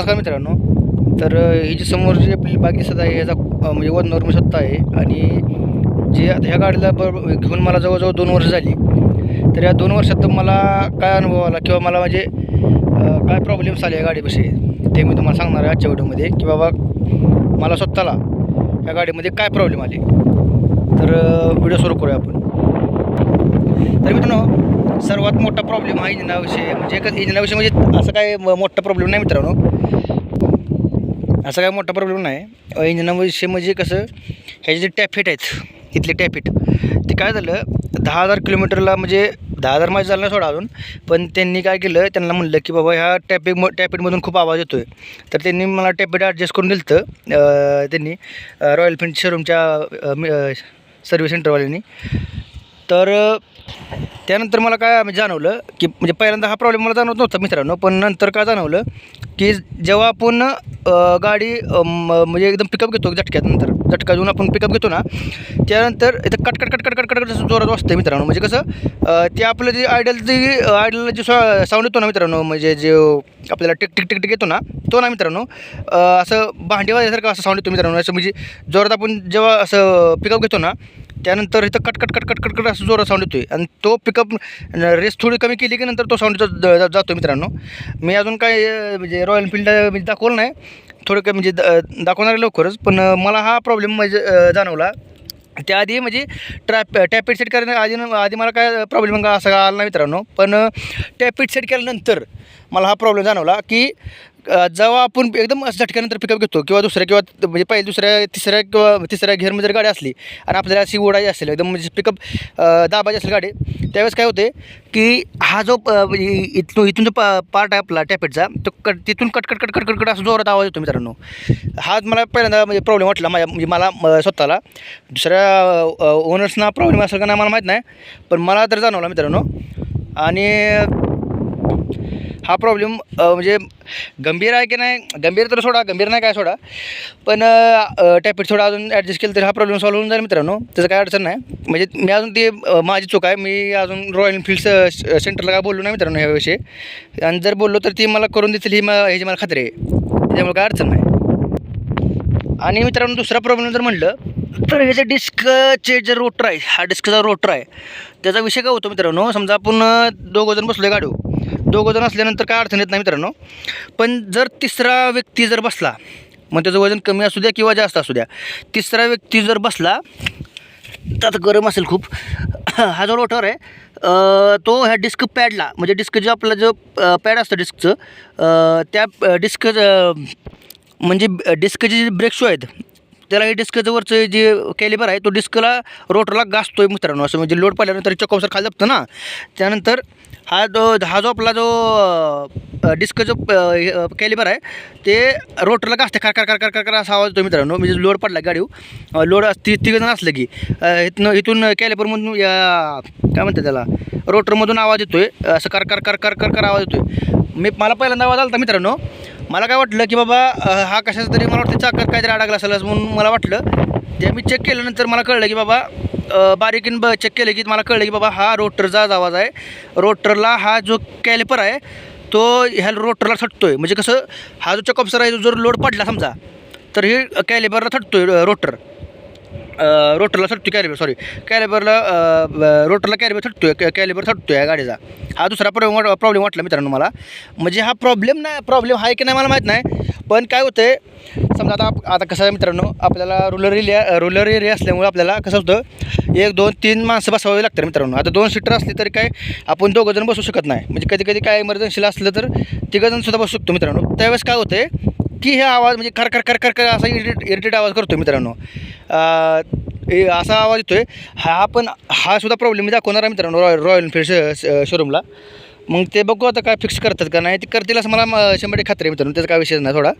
नमस्कार मित्रांनो. तर ही जी समोर जी आपली बाग दिसत आहे याचा म्हणजे वनवर सत्ता आहे आणि जे आता ह्या गाडीला घेऊन मला जवळजवळ 2 वर्ष झाली. तर या 2 वर्षात मला काय अनुभव आला किंवा मला म्हणजे काय प्रॉब्लेम्स आले या गाडीपाशी ते मी तुम्हाला सांगणार आहे आजच्या व्हिडिओमध्ये की बाबा मला स्वतःला या गाडीमध्ये काय प्रॉब्लेम आले. तर व्हिडिओ सुरू करूया आपण. तर मित्रांनो, सर्वात मोठा प्रॉब्लेम हा इंजिनाविषयी म्हणजे इंजिनाविषयी म्हणजे असं काय मोठा प्रॉब्लेम नाही मित्रांनो. असं काय मोठा प्रॉब्लेम नाही इंजिनाविषयी. म्हणजे कसं ह्याचे जे टॅपफिट आहेत इथले टॅपफिट ते काय झालं 10,000 किलोमीटरला म्हणजे 10,000 माहीत झालं नाही सोडा अजून. पण त्यांनी काय केलं, त्यांना म्हणलं की बाबा ह्या टॅपफिटमधून खूप आवाज येतो आहे. तर त्यांनी मला टॅपफिट ॲडजस्ट करून दिलं होतं त्यांनी रॉयल एनफील्ड शोरूमच्या सर्व्हिस सेंटरवाल्यांनी. तर त्यानंतर मला काय जाणवलं की म्हणजे पहिल्यांदा हा प्रॉब्लेम मला जाणवत नव्हता मित्रांनो. पण नंतर काय जाणवलं की जेव्हा आपण गाडी म्हणजे एकदम पिकअप घेतो झटक्यानंतर झटका देऊन आपण पिकअप घेतो ना, त्यानंतर इथं कट जसं जोरात वाजतं मित्रांनो. म्हणजे कसं ते आपलं जे आयडलला जे साऊंड येतो ना मित्रांनो, म्हणजे जे आपल्याला टिक येतो ना तो ना मित्रांनो, असं भांडी वाजल्यासारखं असं साऊंड येतो मित्रांनो. असं म्हणजे जोरात आपण जेव्हा असं पिकअप घेतो ना त्यानंतर इथं कट असं जोरात साऊंड येतो आहे. आणि तो पिकअप रेस थोडी कमी केली की नंतर तो साऊंड जातो मित्रांनो. मी अजून काय म्हणजे रॉयल एनफील्ड म्हणजे दाखवलं नाही, थोडं काय म्हणजे दाखवणार आहे लवकरच. पण मला हा प्रॉब्लेम म्हणजे जाणवला. त्याआधी म्हणजे टॅपफिट सेट आधी मला काय प्रॉब्लेम असा आला नाही मित्रांनो. पण टॅपफिट सेट केल्यानंतर मला हा प्रॉब्लेम जाणवला की जेव्हा आपण एकदम झटक्यानंतर पिकअप घेतो किंवा म्हणजे पहिले तिसऱ्या घेरमध्ये जर गाडी असली आणि आपल्याला अशी ओढायची असेल एकदम म्हणजे पिकअप दाबायची असेल गाडी, त्यावेळेस काय होते की हा जो इथून जो पार्ट आहे आपला टॅपफिटचा तो तिथून कट असं जोरात आवाज येतो मित्रांनो. हाच मला पहिल्यांदा म्हणजे प्रॉब्लेम वाटला म्हणजे मला स्वतःला. दुसऱ्या ओनर्सना प्रॉब्लेम असेल का नाही मला माहीत नाही, पण मला तर जाणवला मित्रांनो. आणि हा प्रॉब्लेम म्हणजे गंभीर आहे की नाही, गंभीर नाही काय सोडा. पण टॅपफिट थोडा अजून ॲडजस्ट केलं तर हा प्रॉब्लेम सॉल्व्ह होऊन जाईल मित्रांनो. त्याचं काय अडचण नाही. म्हणजे मी अजून ते माझी चूक आहे, मी अजून रॉयल एनफील्ड सेंटरला काय बोललो नाही मित्रांनो ह्याविषयी. आणि जर बोललो तर ती मला करून देतील ह्याची मला खात्री आहे, त्याच्यामुळे काय अडचण नाही. आणि मित्रांनो दुसरा प्रॉब्लेम जर म्हणलं तर हे जे डिस्कचे जे रोटर आहे, हा डिस्कचा रोटर आहे त्याचा विषय काय होतो मित्रांनो. समजा आपण दोघंजण बसलो गाडीवर, दोघंजण असल्यानंतर काय अडचण येत नाही मित्रांनो. पण जर तिसरा व्यक्ती जर बसला, मग त्याचं वजन कमी असू द्या किंवा जास्त असू द्या, तिसरा व्यक्ती जर बसला तर आता गरम असेल खूप. हा जो रोटर आहे तो ह्या डिस्क पॅडला म्हणजे डिस्क जो आपला जो पॅड असतं डिस्कचं त्या डिस्क म्हणजे डिस्कचे जे ब्रेक शू आहेत त्याला हे डिस्कचं वरचं जे कॅलिबर आहे तो डिस्कला रोटरला गाजतो आहे मित्रांनो. असं म्हणजे लोड पडल्यानंतर चक्कावसर खाली जातं ना, त्यानंतर हा जो आपला जो डिस्क जो कॅलिबर आहे ते रोटरला गाजते कर असा आवाज येतो मित्रांनो. म्हणजे लोड पडला गाडीवर, लोड तिघंजण असलं की इथून कॅलिबरमधून काय म्हणतात त्याला रोटरमधून आवाज येतो आहे, असं कर आवाज येतो आहे. मला पहिल्यांदा आवाज आला होता मित्रांनो. मला काय वाटलं की बाबा हा कशाचा तरी मला वाटतं चाकात काहीतरी अडकला असेल म्हणून मला वाटलं. ते मी चेक केल्यानंतर मला कळलं की बाबा बारीकीन चेक केलं की मला कळलं की बाबा हा रोटरचाच आवाज आहे. रोटरला हा जो कॅलिपर आहे तो ह्या रोटरला थटतो आहे. म्हणजे कसं हा जो चकअपसर आहे जर लोड पडला समजा तर हे कॅलिबरला थटतो आहे रोटरला थटतो कॅलिबरला थटतो आहे गाडीचा. हा दुसरा प्रॉब्लेम वाटला मित्रांनो मला. म्हणजे हा प्रॉब्लेम आहे की नाही मला माहीत नाही. पण काय होतं आहे समजा आता कसं आहे मित्रांनो, आपल्याला रुरल एरिया असल्यामुळे आपल्याला कसं होतं 1 2 3 माणसं बसवावी लागतात मित्रांनो. आता 2 सीटर असली तरी काय आपण दोघंजण बसू शकत नाही. म्हणजे कधी काय इमर्जन्सीला असलं तर तिघंजणसुद्धा बसू शकतो मित्रांनो. त्यावेळेस काय होतं आहे की हे आवाज म्हणजे कर असा इरिटेट आवाज करतो मित्रांनो. असा आवाज येतो आहे. हा सुद्धा प्रॉब्लेम मी दाखवणार आहे मित्रांनो रॉयल एनफील्ड शोरूमला. मग ते बघू आता काय फिक्स करतात का नाही, ते करतील असं मला 100% खात्री आहे मित्रांनो. त्याचा काय विषय नाही थोडा.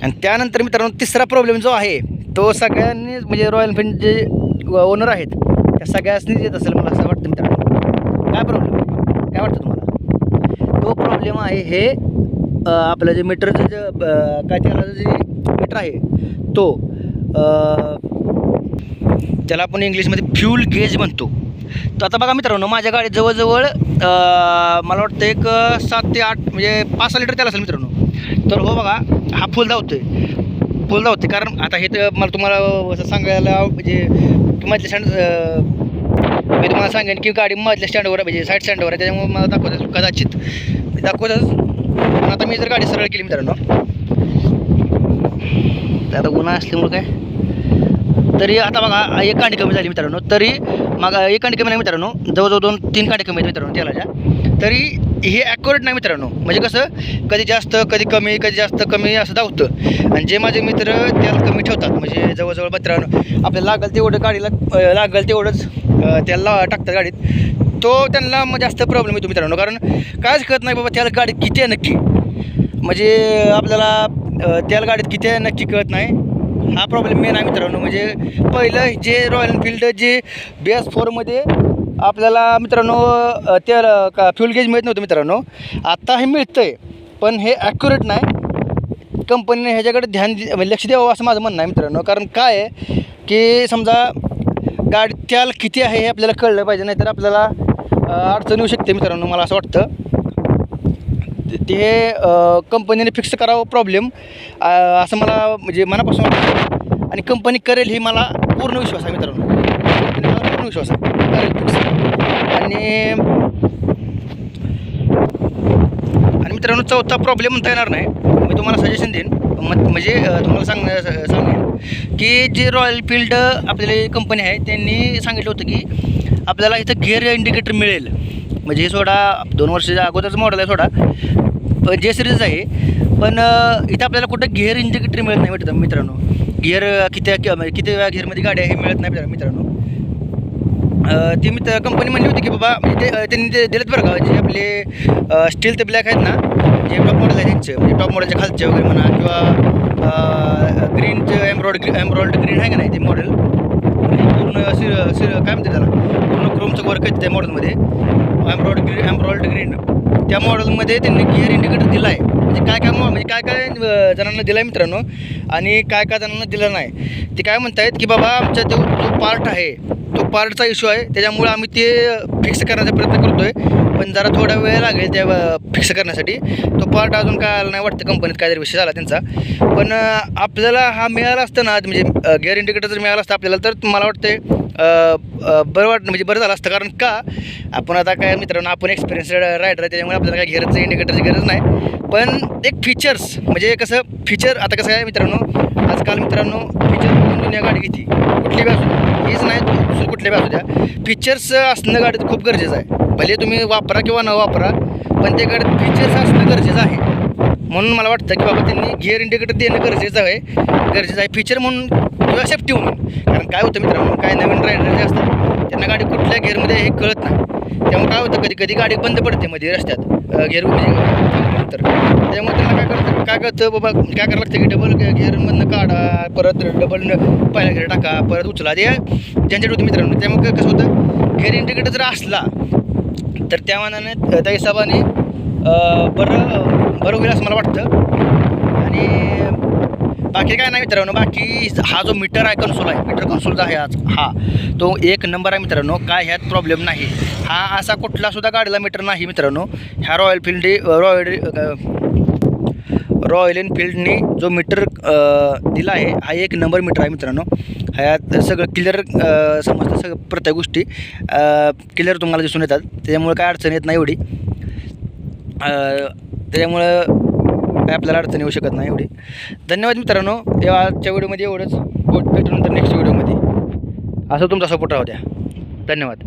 आणि त्यानंतर मित्रांनो तिसरा प्रॉब्लेम जो आहे तो सगळ्यांनी म्हणजे रॉयल एनफील्ड जे ओनर आहेत त्या सगळ्यांनीच येत असेल मला असं वाटतं मित्रांनो. काय प्रॉब्लेम आहे काय वाटतं तुम्हाला? तो प्रॉब्लेम आहे हे आपलं जे मीटरचं काय त्याला जे मीटर आहे तो त्याला आपण इंग्लिशमध्ये फ्यूल गेज म्हणतो. तर आता बघा मित्रांनो, माझ्या गाडीत जवळजवळ मला वाटतं एक 7 ते 8 म्हणजे 5-6 लिटर तेल असेल मित्रांनो. तर हो बघा, हा फुल धावते कारण आता हे तर मला तुम्हाला असं सांगायला म्हणजे मधल्या स्टँड मी तुम्हाला सांगेन की गाडी मधल्या स्टँडवर म्हणजे साईड स्टँडवर आहे, त्याच्यामुळे मला दाखवतात दाखवतच. पण आता मी जर गाडी सरळ केली मित्रांनो, तर आता उन्हा असल्यामुळं काय तरी आता बघा एक कांडी कमी झाली मित्रांनो. तरी मग एक कांडी कमी नाही मित्रांनो, जवळजवळ 2-3 कांडी कमी आहेत मित्रांनो तेलाच्या. तरी हे ॲक्युरेट नाही मित्रांनो, म्हणजे कसं कधी जास्त कधी कमी कधी जास्त कमी असं धावतं. आणि जे माझे मित्र तेल कमी ठेवतात म्हणजे जवळजवळ मित्रांनो आपल्याला लागेल तेवढं गाडीला लागेल तेवढंच त्याला टाकतात गाडीत, तो त्यांना मग जास्त प्रॉब्लेम येतो मित्रांनो. कारण कायच कळत नाही बाबा त्याला गाडीत किती आहे नक्की, म्हणजे आपल्याला त्याला गाडीत किती आहे नक्की कळत नाही. हा प्रॉब्लेम मेन आहे मित्रांनो. म्हणजे पहिलं जे रॉयल एनफिल्ड जे BS4मध्ये आपल्याला मित्रांनो त्या फ्यूल गेज मिळत नव्हतं मित्रांनो, आता हे मिळतं आहे पण हे ॲक्युरेट नाही. कंपनीने ह्याच्याकडे लक्ष द्यावं असं माझं म्हणणं आहे मित्रांनो. कारण काय आहे की समजा गाडी त्याला किती आहे हे आपल्याला कळलं पाहिजे, नाहीतर आपल्याला अडचण येऊ शकते मित्रांनो. मला असं वाटतं ते कंपनीने फिक्स करावं प्रॉब्लेम असं मला म्हणजे मनापासून वाटतं. आणि कंपनी करेल ही मला पूर्ण विश्वास आहे मित्रांनो, मला पूर्ण विश्वास आहे करेल फिक्स. आणि मित्रांनो चौथा प्रॉब्लेम म्हणता येणार नाही, मी तुम्हाला सजेशन देईन. म्हणजे तुम्हाला सांगेन की जे रॉयल एनफिल्ड आपल्याला कंपनी आहे त्यांनी सांगितलं होतं की आपल्याला इथं गिअर इंडिकेटर मिळेल. म्हणजे हे सोडा 2 वर्षाच्या अगोदरचं मॉडेल आहे सोडा, जे सिरीज आहे. पण इथं आपल्याला कुठं गिअर इंडिकेटर मिळत नाही मित्रांनो. गिअर किती वेळा गिअरमध्ये गाडी आहे हे मिळत नाही मित्रांनो. ती कंपनी म्हणली होती की बाबा म्हणजे त्यांनी ते दिलेत बरं का, जे आपले स्टील ते ब्लॅक आहेत ना, जे टॉप मॉडेल आहे त्यांचे म्हणजे टॉप मॉडेलच्या खालचे वगैरे म्हणा, किंवा ग्रीनचे एम्ब्रॉइड ग्रीन आहे का नाही ते मॉडेल पूर्ण काय म्हणते त्याला, पूर्ण क्रोमचं वर्क आहे त्या मॉडेलमध्ये एम्ब्रॉइड ग्रीन. त्या मॉडेलमध्ये त्यांनी गिअर इंडिकेटर दिला आहे. म्हणजे काय जणांना दिला आहे मित्रांनो आणि काय जणांना दिलं नाही. ते काय म्हणतायत की बाबा आमचा जो पार्ट आहे तो पार्टचा इश्यू आहे, त्याच्यामुळे आम्ही ते फिक्स करण्याचा प्रयत्न करतो आहे, पण जरा थोडा वेळ लागेल त्या फिक्स करण्यासाठी. तो पार्ट अजून काय आला नाही वाटतं, कंपनीत काहीतरी विषय झाला त्यांचा. पण आपल्याला हा मिळाला असतं ना, म्हणजे गिअर इंडिकेटर जर मिळाला असतं आपल्याला, तर मला वाटतं म्हणजे बरं झालं असतं. कारण का आपण आता काय मित्रांनो आपण एक्सपिरियन्स रायडर आहे, त्याच्यामुळे आपल्याला काय गिअरचं इंडिकेटरची गरज नाही. पण एक फीचर्स म्हणजे कसं फीचर आता कसं आहे मित्रांनो, आजकाल मित्रांनो फीचर दुनिया गाडी घेते कुठली बी असू, हीच नाही दुसरी कुठली बी असू द्या, फीचर्स असणं गाडीत खूप गरजेचं आहे. भले तुम्ही वापरा किंवा न वापरा, पण ते गाडीत फीचर्स असणं गरजेचं आहे. म्हणून मला वाटतं की बाबा त्यांनी गिअर इंडिकेटर देणं गरजेचं आहे फीचर म्हणून किंवा सेफ्टी म्हणून. कारण काय होतं मित्रांनो, काय नवीन रायडर जे असतात त्यांना गाडी कुठल्या गिअरमध्ये हे कळत नाही, त्यामुळे काय होतं कधी गाडी बंद पडते मध्ये रस्त्यात गिअर म्हणजे नंतर. त्यामुळे त्यांना काय करतं बाबा काय करावं लागतं की डबल गिअरमधनं काढा, परत डबल पहिल्या गिअर टाका, परत उचला, ते झंझट होतं मित्रांनो. त्यामुळे कसं होतं गिअर इंडिकेटर जर असला तर त्या मानाने त्या हिशोबाने बरं होईल असं मला वाटतं. आणि बाकी काय नाही मित्रांनो, बाकी हा जो मीटर आहे मीटर कन्सोलचा आहे आज हा तो एक नंबर आहे मित्रांनो. काय ह्यात प्रॉब्लेम नाही. हा असा कुठलासुद्धा गाडीला मीटर नाही मित्रांनो. ह्या रॉयल एनफिल्डने जो मीटर दिला आहे हा एक नंबर मीटर आहे मित्रांनो. ह्यात सगळं क्लिअर समजतं, सगळं प्रत्येक गोष्टी क्लिअर तुम्हाला दिसून येतात, त्याच्यामुळे काय अडचण येत नाही एवढी. त्याच्यामुळं काय आपल्याला अडचण येऊ शकत नाही एवढी. धन्यवाद मित्रांनो. आजच्या व्हिडिओमध्ये एवढंच. भेटूनंतर नेक्स्ट व्हिडिओमध्ये असं तुमचा सपोर्ट राहू द्या. धन्यवाद.